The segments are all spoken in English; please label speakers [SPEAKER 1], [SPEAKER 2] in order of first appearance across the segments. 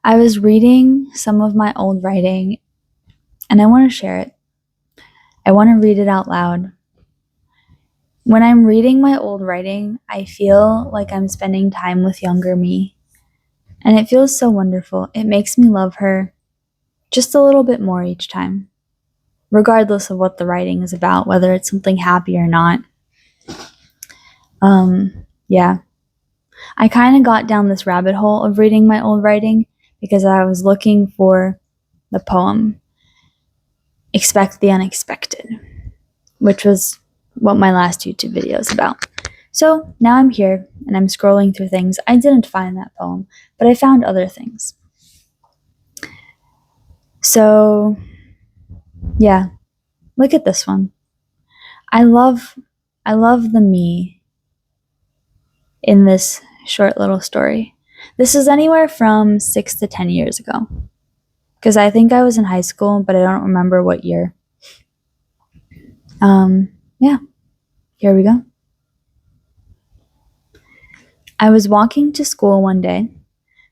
[SPEAKER 1] I was reading some of my old writing and I want to share it. I want to read it out loud. When I'm reading my old writing, I feel like I'm spending time with younger me. And it feels so wonderful. It makes me love her just a little bit more each time, regardless of what the writing is about, whether it's something happy or not. Yeah. I kind of got down this rabbit hole of reading my old writing because I was looking for the poem Expect the Unexpected, which was what my last YouTube video is about. So now I'm here and I'm scrolling through things. I didn't find that poem, but I found other things. So yeah, look at this one. I love the me in this short little story. This is anywhere from 6 to 10 years ago, because I think I was in high school, but I don't remember what year. Yeah, here we go. I was walking to school one day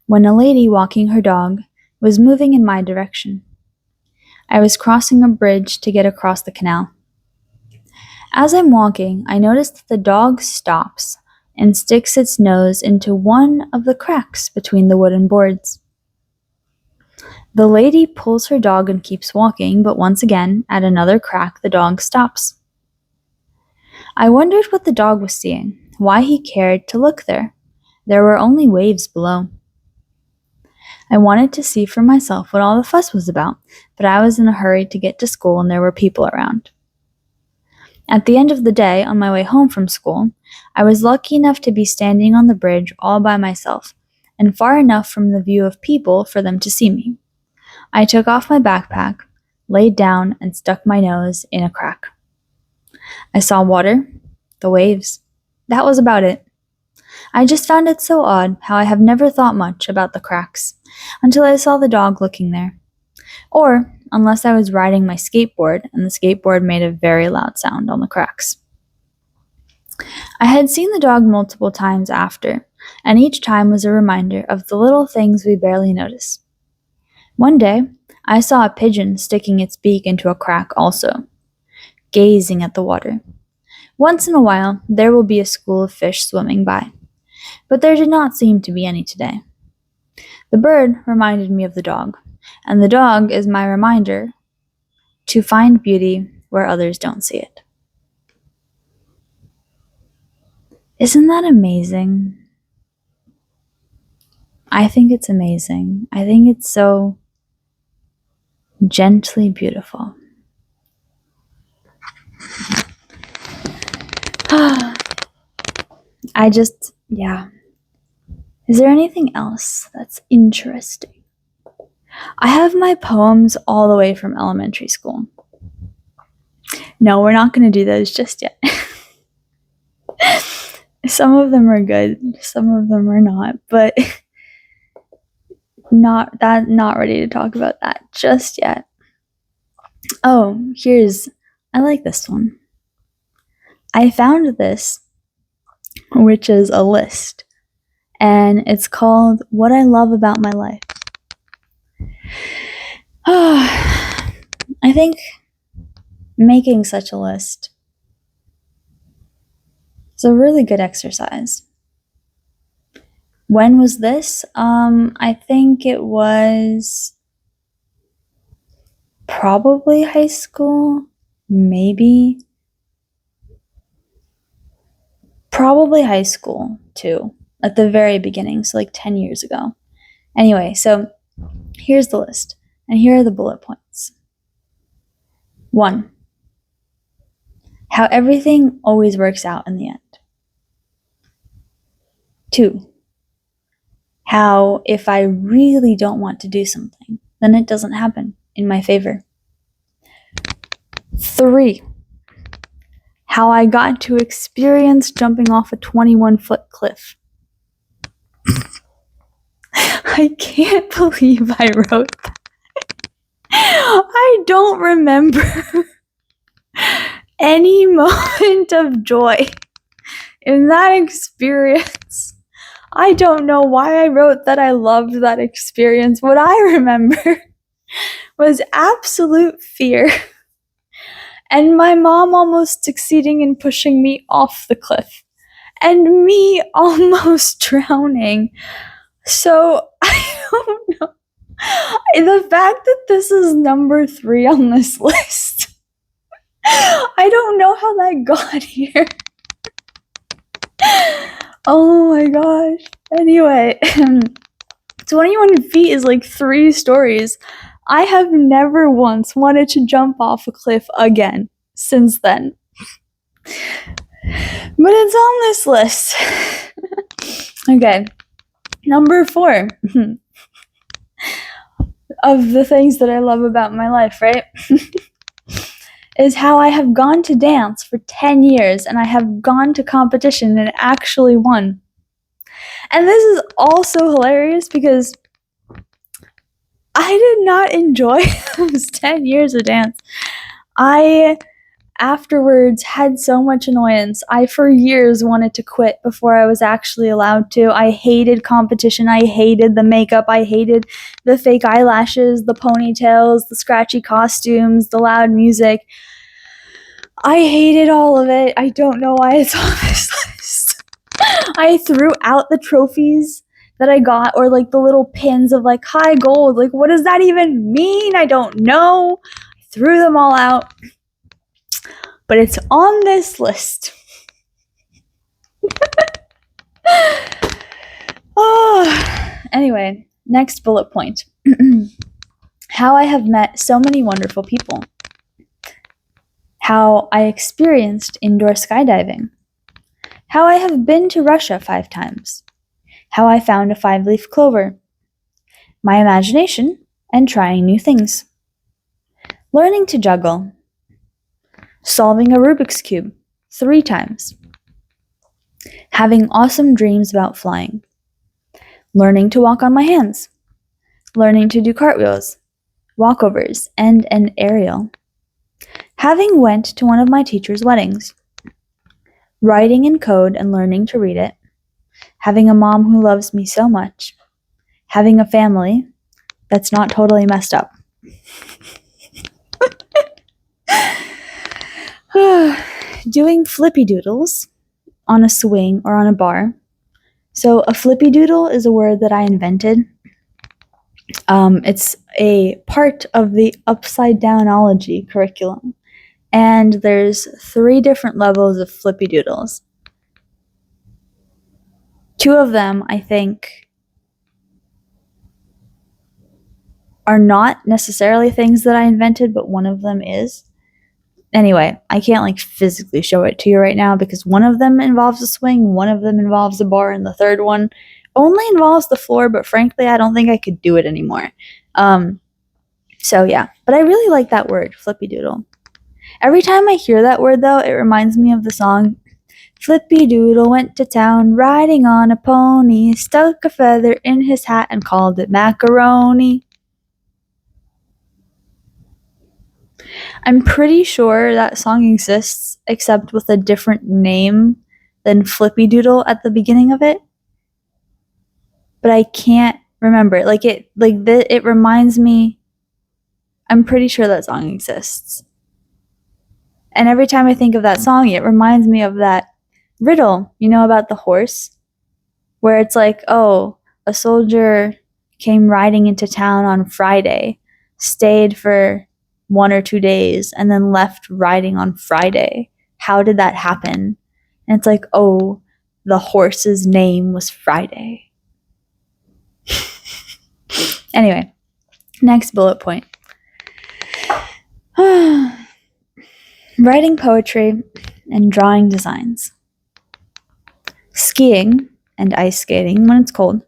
[SPEAKER 1] when a lady walking her dog was moving in my direction. I was crossing a bridge to get across the canal. As I'm walking, I noticed that the dog stops and sticks its nose into one of the cracks between the wooden boards. The lady pulls her dog and keeps walking, but once again, at another crack, the dog stops. I wondered what the dog was seeing, why he cared to look there. There were only waves below. I wanted to see for myself what all the fuss was about, but I was in a hurry to get to school and there were people around. At the end of the day, on my way home from school, I was lucky enough to be standing on the bridge all by myself, and far enough from the view of people for them to see me. I took off my backpack, laid down, and stuck my nose in a crack. I saw water, the waves. That was about it. I just found it so odd how I have never thought much about the cracks until I saw the dog looking there. Or unless I was riding my skateboard and the skateboard made a very loud sound on the cracks. I had seen the dog multiple times after, and each time was a reminder of the little things we barely notice. One day, I saw a pigeon sticking its beak into a crack also, gazing at the water. Once in a while, there will be a school of fish swimming by, but there did not seem to be any today. The bird reminded me of the dog, and the dog is my reminder to find beauty where others don't see it. Isn't that amazing? I think it's amazing. I think it's so gently beautiful. Is there anything else that's interesting? I have my poems all the way from elementary school. No, we're not going to do those just yet. Some of them are good, some of them are not, but not ready to talk about that just yet. Oh, I like this one. I found this, which is a list, and it's called What I Love About My Life. I think making such a list is a really good exercise. When was this? I think it was probably high school, maybe. Probably high school too, at the very beginning, so like 10 years ago. Anyway, so here's the list, and here are the bullet points. 1. How everything always works out in the end. 2. How if I really don't want to do something, then it doesn't happen in my favor. 3. How I got to experience jumping off a 21-foot cliff. I can't believe I wrote that. I don't remember any moment of joy in that experience I don't know why I wrote that I loved that experience. What I remember was absolute fear and my mom almost succeeding in pushing me off the cliff and me almost drowning. So I don't know. The fact that this is number 3 on this list, I don't know how that got here. Oh my gosh. Anyway, 21 feet is like 3 stories. I have never once wanted to jump off a cliff again since then. But it's on this list. Okay. Number 4 of the things that I love about my life, right? Is how I have gone to dance for 10 years and I have gone to competition and actually won. And this is also hilarious because I did not enjoy those 10 years of dance. I afterwards had so much annoyance. I for years wanted to quit before I was actually allowed to. I hated competition. I hated the makeup. I hated the fake eyelashes, the ponytails, the scratchy costumes, the loud music. I hated all of it. I don't know why it's on this list. I threw out the trophies that I got, or like the little pins of like high gold. Like, what does that even mean? I don't know. I threw them all out. But it's on this list. Anyway, next bullet point. How I have met so many wonderful people. How I experienced indoor skydiving. How I have been to Russia 5 times. How I found a 5-leaf clover. My imagination and trying new things. Learning to juggle. Solving a Rubik's Cube 3 times. Having awesome dreams about flying. Learning to walk on my hands. Learning to do cartwheels, walkovers, and an aerial. Having went to one of my teacher's weddings. Writing in code and learning to read it. Having a mom who loves me so much. Having a family that's not totally messed up. Doing flippydoodles on a swing or on a bar. So a flippydoodle is a word that I invented. It's a part of the upside downology curriculum. And there's 3 different levels of flippydoodles. 2 of them, I think, are not necessarily things that I invented, but one of them is. Anyway, I can't like physically show it to you right now because one of them involves a swing, one of them involves a bar, and the third one only involves the floor, but frankly, I don't think I could do it anymore. So yeah, but I really like that word, flippydoodle. Every time I hear that word though, it reminds me of the song, Flippydoodle went to town riding on a pony, stuck a feather in his hat and called it macaroni. I'm pretty sure that song exists, except with a different name than Flippydoodle at the beginning of it. But I can't remember it. It reminds me. I'm pretty sure that song exists. And every time I think of that song, it reminds me of that riddle, about the horse, where it's like, oh, a soldier came riding into town on Friday, stayed for 1 or 2 days, and then left riding on Friday. How did that happen? And it's like, oh, the horse's name was Friday. Anyway, next bullet point. Writing poetry and drawing designs. Skiing and ice skating when it's cold.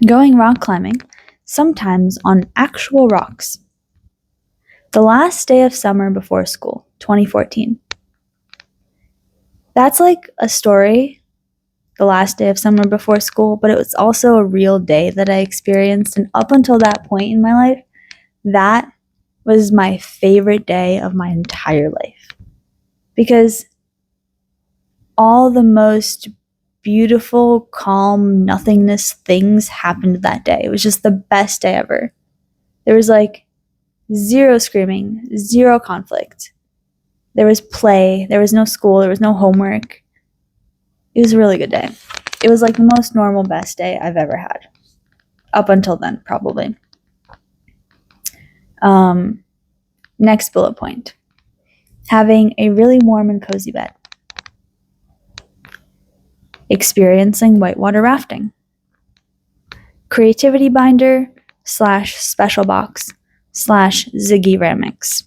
[SPEAKER 1] Going rock climbing, sometimes on actual rocks. The last day of summer before school, 2014. That's like a story, the last day of summer before school, but it was also a real day that I experienced. And up until that point in my life, that was my favorite day of my entire life. Because all the most beautiful, calm, nothingness things happened that day. It was just the best day ever. There was like zero screaming, zero conflict. There was play. There was no school. There was no homework. It was a really good day. It was like the most normal, best day I've ever had. Up until then, probably. Next bullet point. Having a really warm and cozy bed. Experiencing whitewater rafting. Creativity binder / special box / Ziggy Ramix.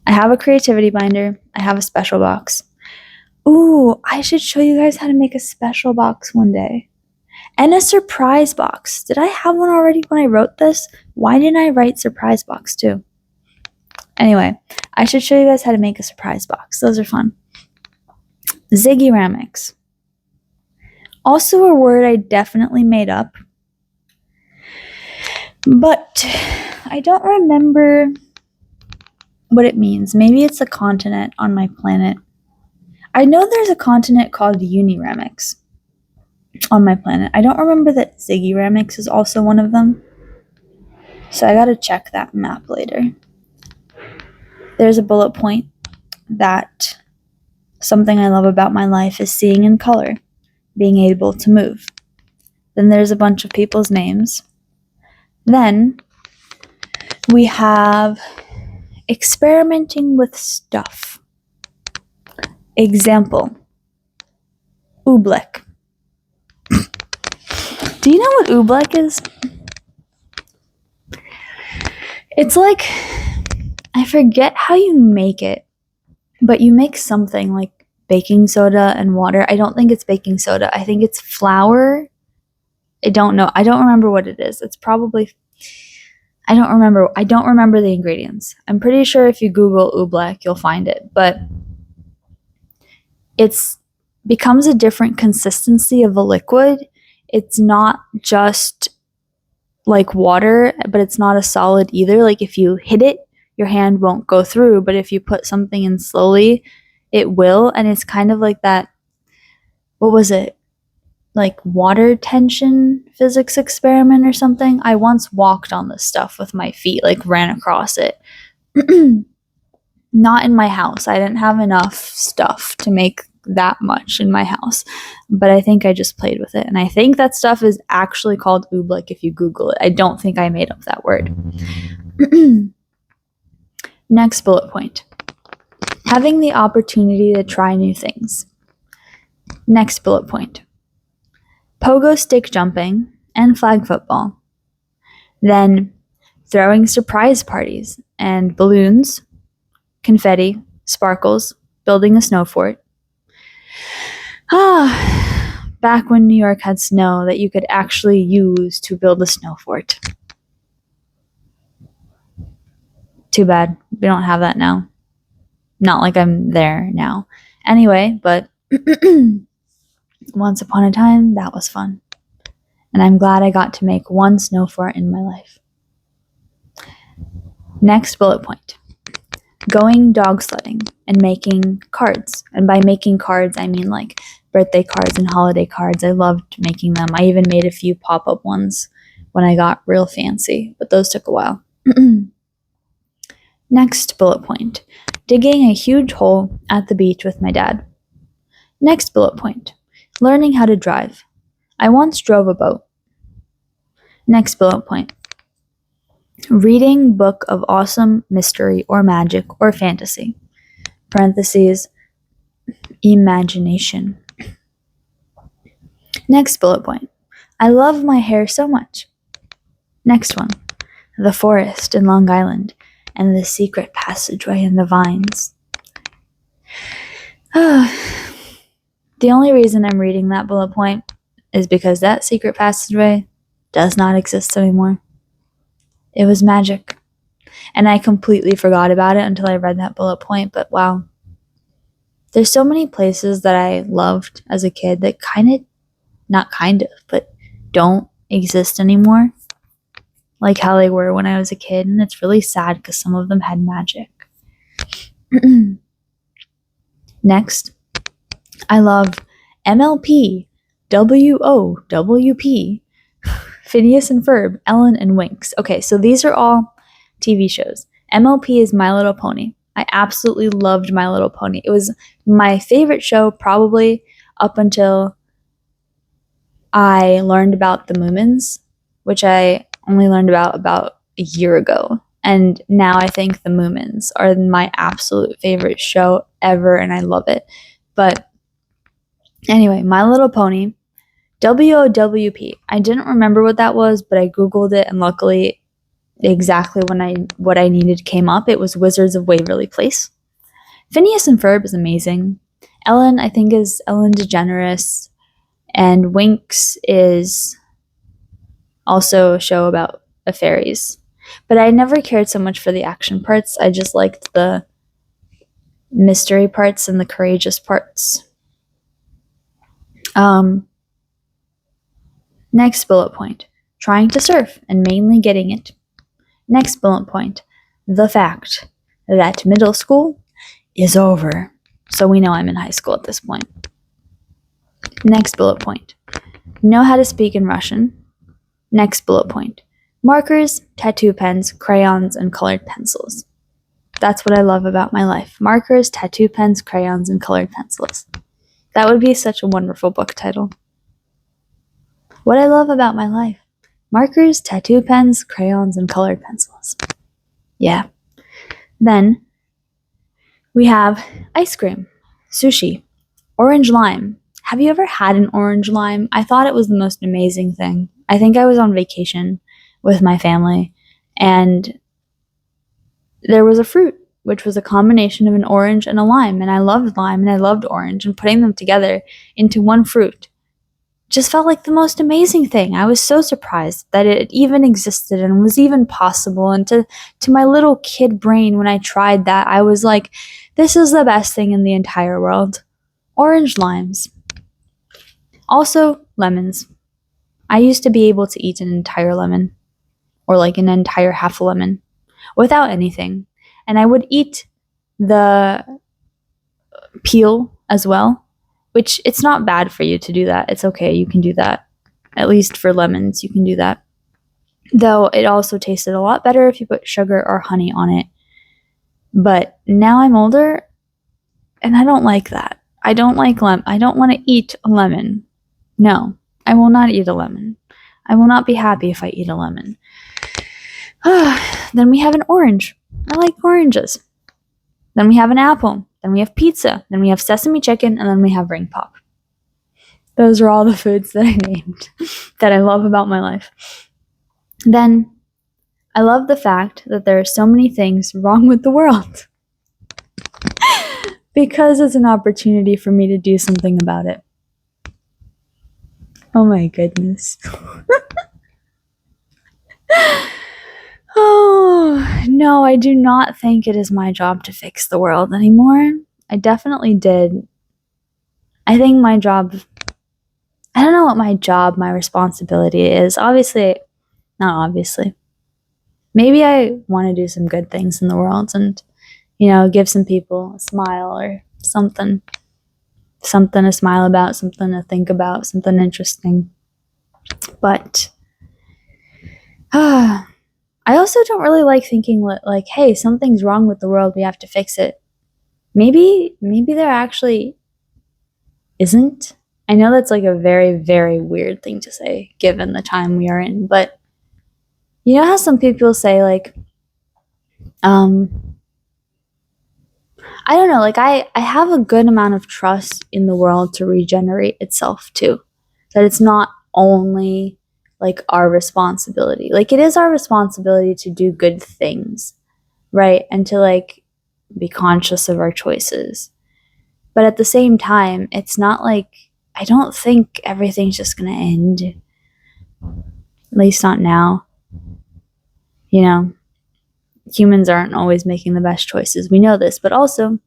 [SPEAKER 1] I have a creativity binder. I have a special box. Ooh, I should show you guys how to make a special box one day. And a surprise box. Did I have one already when I wrote this? Why didn't I write surprise box too? Anyway, I should show you guys how to make a surprise box. Those are fun. Ziggy Ramix. Also a word I definitely made up. But I don't remember what it means. Maybe it's a continent on my planet. I know there's a continent called Uniramix on my planet. I don't remember that Ziggy Ramix is also one of them. So I gotta check that map later. There's a bullet point that something I love about my life is seeing in color, being able to move. Then there's a bunch of people's names. Then we have experimenting with stuff. Example, Oobleck. Do you know what Oobleck is? It's like, I forget how you make it, but you make something like baking soda and water. I don't think it's baking soda. I think it's flour. I don't know. I don't remember what it is. It's probably, I don't remember the ingredients. I'm pretty sure if you Google Oobleck, you'll find it, but it's becomes a different consistency of a liquid. It's not just like water, but it's not a solid either. Like if you hit it, your hand won't go through, but if you put something in slowly, it will. And it's kind of like that, what was it? Like water tension physics experiment or something. I once walked on this stuff with my feet, like ran across it. Not in my house. I didn't have enough stuff to make that much in my house, but I think I just played with it, and I think that stuff is actually called Oobleck if you Google it. I don't think I made up that word. Next bullet point. Having the opportunity to try new things. Next bullet point. Pogo stick jumping and flag football. Then throwing surprise parties and balloons, confetti, sparkles, building a snow fort. Back when New York had snow that you could actually use to build a snow fort. Too bad we don't have that now. Not like I'm there now. Anyway, but once upon a time, that was fun. And I'm glad I got to make one snow fort in my life. Next bullet point. Going dog sledding and making cards. And by making cards, I mean like birthday cards and holiday cards. I loved making them. I even made a few pop-up ones when I got real fancy, but those took a while. Next bullet point. Digging a huge hole at the beach with my dad. Next bullet point. Learning how to drive. I once drove a boat. Next bullet point. Reading book of awesome mystery or magic or fantasy. Parentheses, imagination. Next bullet point. I love my hair so much. Next one. The forest in Long Island and the secret passageway in the vines. The only reason I'm reading that bullet point is because that secret passageway does not exist anymore. It was magic. And I completely forgot about it until I read that bullet point, but wow. There's so many places that I loved as a kid that but don't exist anymore. Like how they were when I was a kid, and it's really sad because some of them had magic. Next, I love MLP, WOWP, Phineas and Ferb, Ellen and Winx. Okay, so these are all TV shows. MLP is My Little Pony. I absolutely loved My Little Pony. It was my favorite show probably up until I learned about the Moomins, which I only learned about a year ago. And now I think the Moomins are my absolute favorite show ever, and I love it. But anyway, My Little Pony, WOWP. I didn't remember what that was, but I Googled it, and luckily exactly what I needed came up. It was Wizards of Waverly Place. Phineas and Ferb is amazing. Ellen, I think, is Ellen DeGeneres. And Winx is also a show about fairies. But I never cared so much for the action parts. I just liked the mystery parts and the courageous parts. Next bullet point. Trying to surf and mainly getting it. Next bullet point. The fact that middle school is over. So we know I'm in high school at this point. Next bullet point. Know how to speak in Russian. Next bullet point. Markers, tattoo pens, crayons, and colored pencils. That's what I love about my life. Markers, tattoo pens, crayons, and colored pencils. That would be such a wonderful book title. What I love about my life. Markers, tattoo pens, crayons, and colored pencils. Yeah. Then we have ice cream, sushi, orange lime. Have you ever had an orange lime? I thought it was the most amazing thing. I think I was on vacation with my family, and there was a fruit, which was a combination of an orange and a lime, and I loved lime and I loved orange, and putting them together into one fruit just felt like the most amazing thing. I was so surprised that it even existed and was even possible, and to my little kid brain, when I tried that, I was like, this is the best thing in the entire world. Orange limes. Also, lemons. I used to be able to eat an entire lemon, or like an entire half a lemon, without anything. And I would eat the peel as well, which it's not bad for you to do that. It's okay, you can do that. At least for lemons, you can do that. Though it also tasted a lot better if you put sugar or honey on it. But now I'm older, and I don't like that. I don't like I don't want to eat a lemon. No, I will not eat a lemon. I will not be happy if I eat a lemon. Then we have an orange. I like oranges. Then we have an apple. Then we have pizza. Then we have sesame chicken. And then we have ring pop. Those are all the foods that I named that I love about my life. Then I love the fact that there are so many things wrong with the world. Because it's an opportunity for me to do something about it. Oh my goodness. Oh, no, I do not think it is my job to fix the world anymore. I definitely did. I think my job, I don't know what my responsibility is. Obviously, not obviously. Maybe I want to do some good things in the world and, give some people a smile or something. Something to smile about, something to think about, something interesting. But I also don't really like thinking like, hey, something's wrong with the world, we have to fix it. Maybe there actually isn't. I know that's like a very, very weird thing to say given the time we are in, but you know how some people say like, I don't know, like I have a good amount of trust in the world to regenerate itself too. That it's not only like our responsibility. Like it is our responsibility to do good things, right? And to like be conscious of our choices. But at the same time, it's not like, I don't think everything's just gonna end. At least not now. Humans aren't always making the best choices. We know this, but also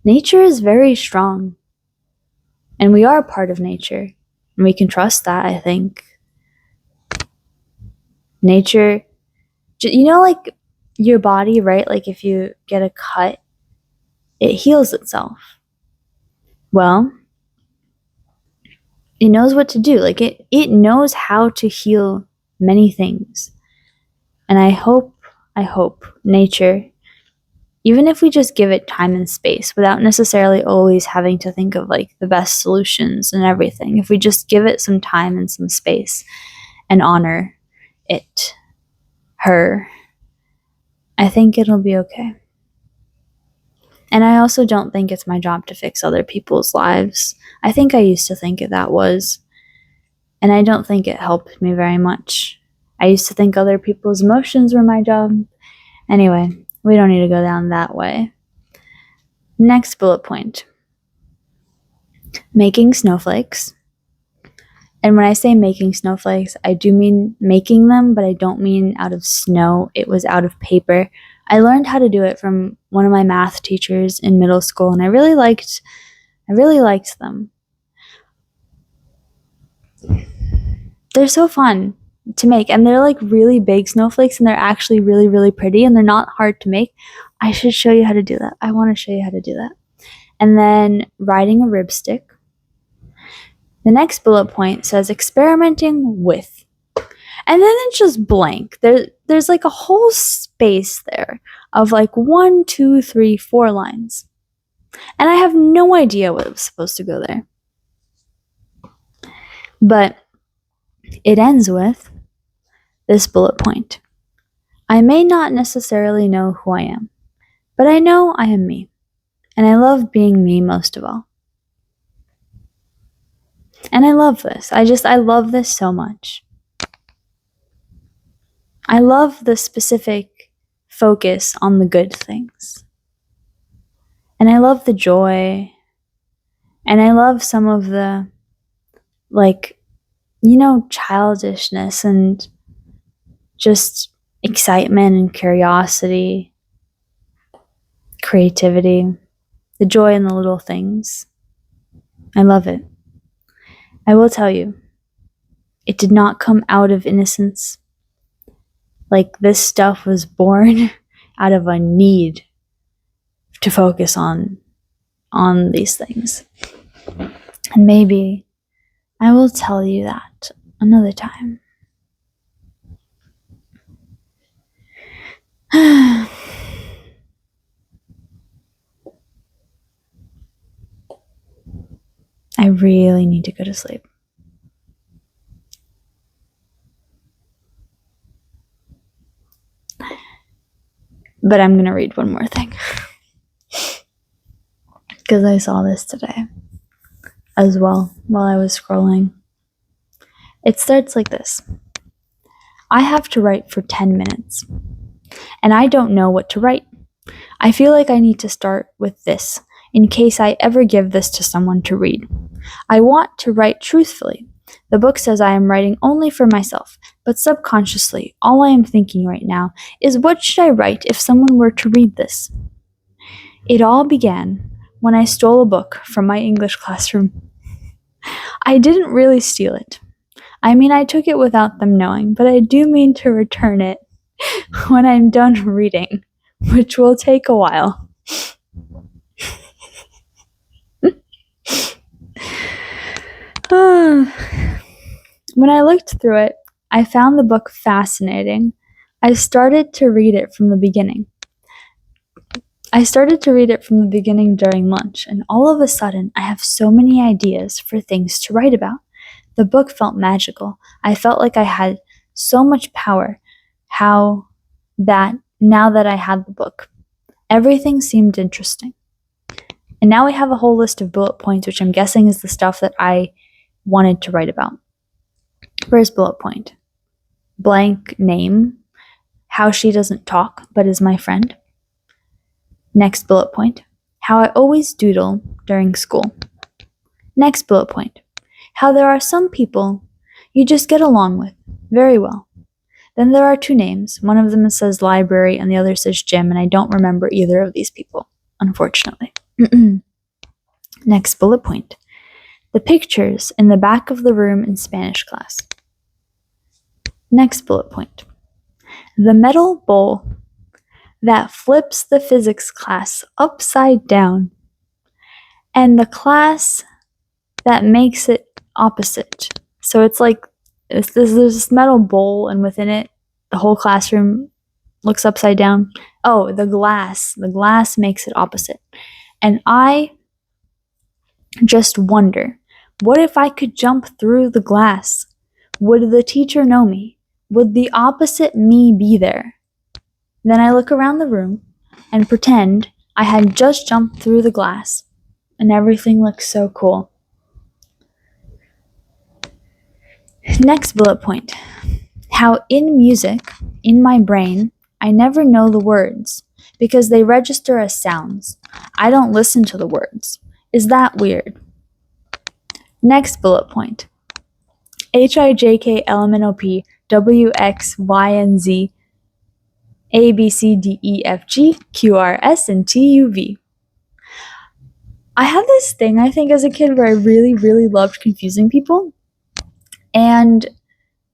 [SPEAKER 1] nature is very strong. And we are part of nature. And we can trust that, I think. Nature, like your body, right? Like if you get a cut, it heals itself. Well, it knows what to do. Like it knows how to heal many things. And I hope nature, even if we just give it time and space without necessarily always having to think of like the best solutions and everything, if we just give it some time and some space and honor it, her, I think it'll be okay. And I also don't think it's my job to fix other people's lives. I think I used to think that was, and I don't think it helped me very much. I used to think other people's emotions were my job. Anyway, we don't need to go down that way. Next bullet point. Making snowflakes. And when I say making snowflakes, I do mean making them, but I don't mean out of snow. It was out of paper. I learned how to do it from one of my math teachers in middle school, and I really liked them. They're so fun to make, and they're like really big snowflakes, and they're actually really, really pretty, and they're not hard to make. I should show you how to do that. I want to show you how to do that. And then riding a ribstick. The next bullet point says experimenting with. And then it's just blank. There's like a whole space there of like 1, 2, 3, 4 lines. And I have no idea what was supposed to go there. But it ends with this bullet point. I may not necessarily know who I am, but I know I am me. And I love being me most of all. And I love this. I love this so much. I love the specific focus on the good things. And I love the joy. And I love some of the, like, childishness and just excitement and curiosity, creativity, the joy in the little things. I love it. I will tell you, it did not come out of innocence. Like, this stuff was born out of a need to focus on these things. And maybe I will tell you that another time. I really need to go to sleep. But I'm going to read one more thing. Because I saw this today as well while I was scrolling. It starts like this. I have to write for 10 minutes. And I don't know what to write. I feel like I need to start with this in case I ever give this to someone to read. I want to write truthfully. The book says I am writing only for myself, but subconsciously, all I am thinking right now is what should I write if someone were to read this? It all began when I stole a book from my English classroom. I didn't really steal it. I mean, I took it without them knowing, but I do mean to return it when I'm done reading, which will take a while. When I looked through it, I found the book fascinating. I started to read it from the beginning. During lunch, and all of a sudden, I have so many ideas for things to write about. The book felt magical. I felt like I had so much power. Now that I had the book, everything seemed interesting. And now I have a whole list of bullet points, which I'm guessing is the stuff that I wanted to write about. First bullet point. Blank name. How she doesn't talk, but is my friend. Next bullet point. How I always doodle during school. Next bullet point. How there are some people you just get along with very well. Then there are 2 names. One of them says library and the other says gym, and I don't remember either of these people, unfortunately. Next bullet point. The pictures in the back of the room in Spanish class. Next bullet point. The metal bowl that flips the physics class upside down, and the class that makes it opposite. So it's like there's this metal bowl, and within it, the whole classroom looks upside down. Oh, the glass. The glass makes it opposite. And I just wonder, what if I could jump through the glass? Would the teacher know me? Would the opposite me be there? Then I look around the room and pretend I had just jumped through the glass, and everything looks so cool. Next bullet point. How in music, in my brain, I never know the words because they register as sounds. I don't listen to the words. Is that weird? Next bullet point. HIJKLMNOP WXYNZ ABCDEFG QRS and TUV. I had this thing, I think, as a kid where I really, really loved confusing people. And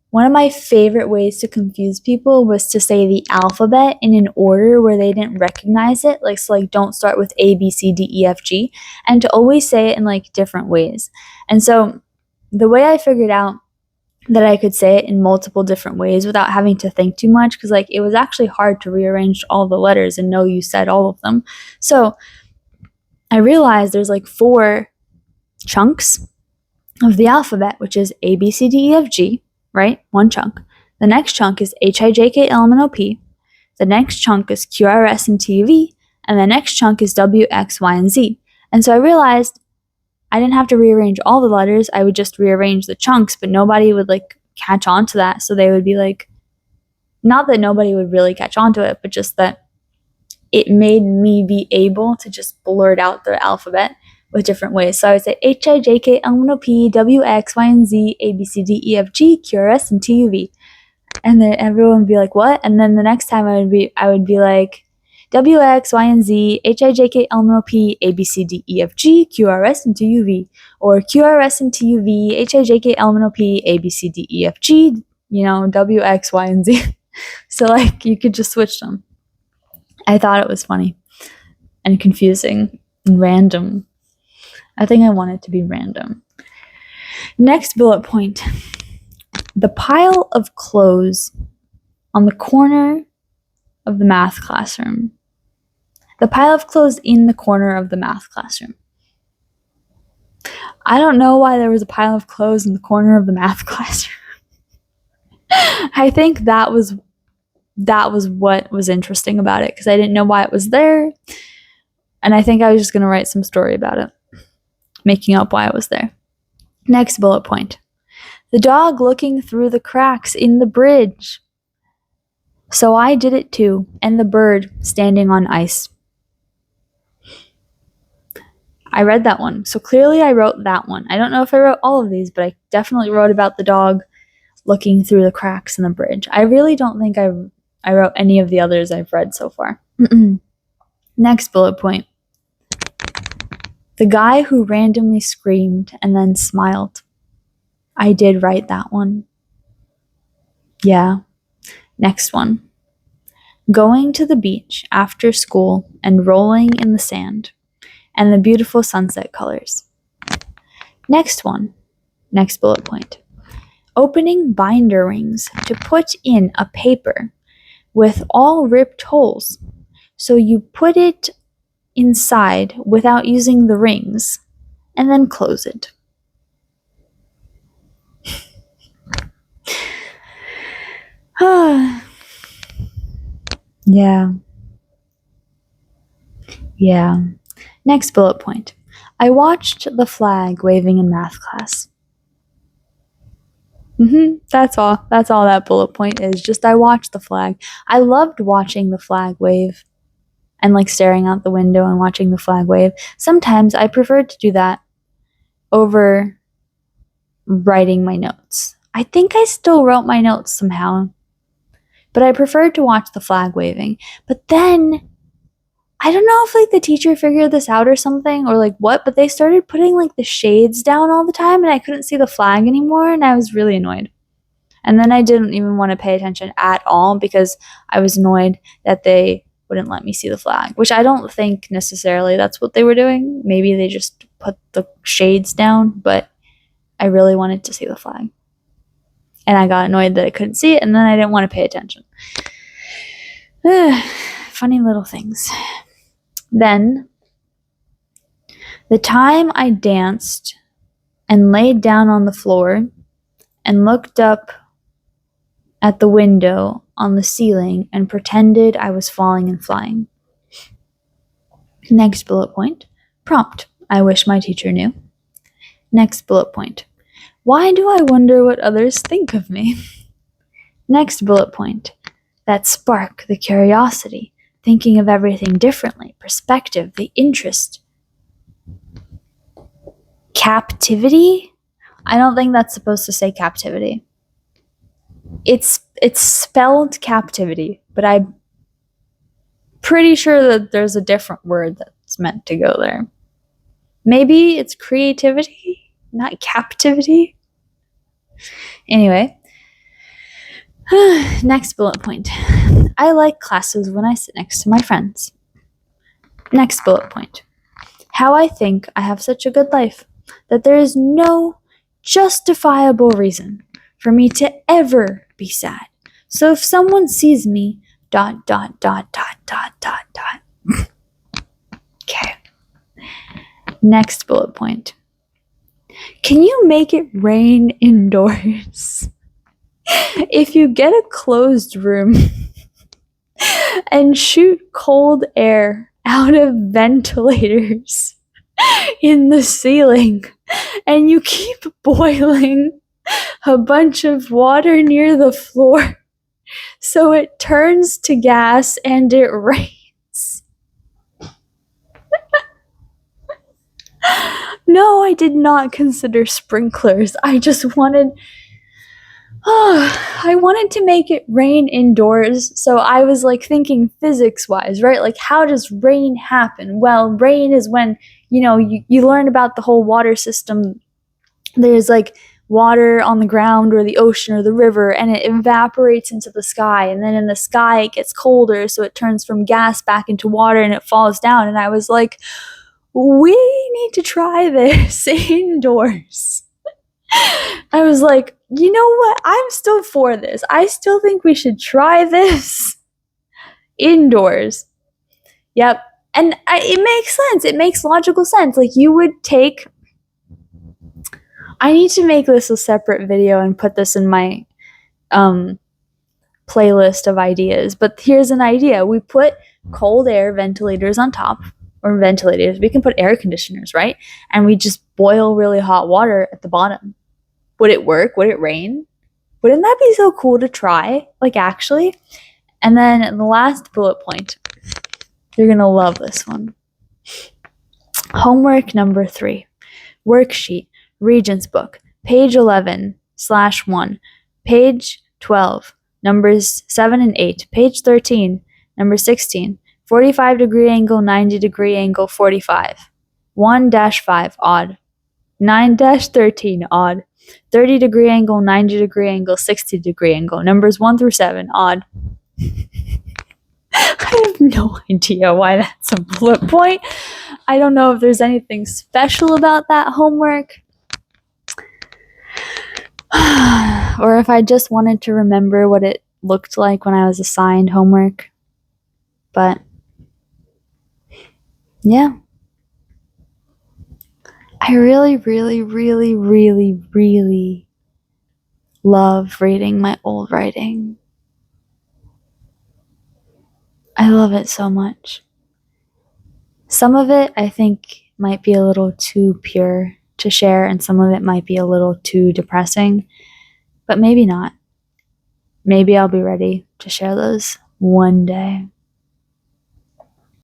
[SPEAKER 1] one of my favorite ways to confuse people was to say the alphabet in an order where they didn't recognize it. Like, don't start with A, B, C, D, E, F, G. And to always say it in different ways. And so the way I figured out that I could say it in multiple different ways without having to think too much, because it was actually hard to rearrange all the letters and know you said all of them. So I realized there's 4 chunks of the alphabet, which is A, B, C, D, E, F, G, right? One chunk. The next chunk is HIJKLMNOP. The next chunk is QRS and TUV. And the next chunk is W, X, Y, and Z. And so I realized I didn't have to rearrange all the letters. I would just rearrange the chunks, but nobody would catch on to that. So they would be not that nobody would really catch on to it, but just that it made me be able to just blurt out the alphabet with different ways. So I would say HIJKLMNOP WX Y and Z ABCDEFG QRS and TUV. And then everyone would be like, what? And then the next time I would be like, W, X, Y, and Z, HIJKLMNOP, ABCDEFG, QRS, and TUV. Or QRS and TUV, HIJKLMNOP, ABCDEFG, W, X, Y, and Z. So, you could just switch them. I thought it was funny and confusing and random. I think I want it to be random. Next bullet point. The pile of clothes on the corner of the math classroom. The pile of clothes in the corner of the math classroom. I don't know why there was a pile of clothes in the corner of the math classroom. I think that was what was interesting about it, because I didn't know why it was there. And I think I was just going to write some story about it, making up why it was there. Next bullet point. The dog looking through the cracks in the bridge. So I did it too, and the bird standing on ice. I read that one, so clearly I wrote that one. I don't know if I wrote all of these, but I definitely wrote about the dog looking through the cracks in the bridge. I really don't think I wrote any of the others I've read so far. Next bullet point. The guy who randomly screamed and then smiled. I did write that one. Yeah. Next one. Going to the beach after school and rolling in the sand and the beautiful sunset colors. Next one. Next bullet point. Opening binder rings to put in a paper with all ripped holes. So you put it inside without using the rings and then close it. Yeah. Next bullet point. I watched the flag waving in math class. That's all. That's all that bullet point is. Just I watched the flag. I loved watching the flag wave and staring out the window and watching the flag wave. Sometimes I preferred to do that over writing my notes. I think I still wrote my notes somehow, but I preferred to watch the flag waving. But then I don't know if the teacher figured this out or something or what, but they started putting the shades down all the time and I couldn't see the flag anymore and I was really annoyed. And then I didn't even want to pay attention at all because I was annoyed that they wouldn't let me see the flag, which I don't think necessarily that's what they were doing. Maybe they just put the shades down, but I really wanted to see the flag. And I got annoyed that I couldn't see it, and then I didn't want to pay attention. Funny little things. Then, the time I danced and laid down on the floor and looked up at the window on the ceiling and pretended I was falling and flying. Next bullet point. Prompt. I wish my teacher knew. Next bullet point. Why do I wonder what others think of me? Next bullet point. That spark, the curiosity, thinking of everything differently, perspective, the interest. Captivity? I don't think that's supposed to say captivity. It's spelled captivity, but I'm pretty sure that there's a different word that's meant to go there. Maybe it's creativity, not captivity. Anyway, next bullet point. I like classes when I sit next to my friends. Next bullet point. How I think I have such a good life that there is no justifiable reason for me to ever be sad. So if someone sees me, ... Okay. Next bullet point. Can you make it rain indoors? If you get a closed room and shoot cold air out of ventilators in the ceiling, and you keep boiling a bunch of water near the floor so it turns to gas and it rains. No, I did not consider sprinklers. I just wanted... I wanted to make it rain indoors, so I was like thinking physics-wise, right? Like, how does rain happen? Well, rain is when, you learn about the whole water system. There's like water on the ground or the ocean or the river, and it evaporates into the sky, and then in the sky it gets colder, so it turns from gas back into water and it falls down. And I was like, we need to try this indoors. I was like, you know what? I'm still for this. I still think we should try this indoors. Yep. And it makes sense. It makes logical sense. Like, you would take... I need to make this a separate video and put this in my playlist of ideas. But here's an idea. We put cold air ventilators on top. Or ventilators. We can put air conditioners, right? And we just boil really hot water at the bottom. Would it work? Would it rain? Wouldn't that be so cool to try? Like, actually? And then the last bullet point. You're going to love this one. Homework number 3. Worksheet. Regents book. Page 11/1. Page 12. Numbers 7 and 8. Page 13. Number 16. 45-degree angle, 90-degree angle, 45. 1-5, odd. 9-13, odd. 30-degree angle, 90-degree angle, 60-degree angle. Numbers 1 through 7, odd. I have no idea why that's a bullet point. I don't know if there's anything special about that homework. Or if I just wanted to remember what it looked like when I was assigned homework. But, yeah. I really, really, really, really, really love reading my old writing. I love it so much. Some of it I think might be a little too pure to share, and some of it might be a little too depressing, but maybe not. Maybe I'll be ready to share those one day.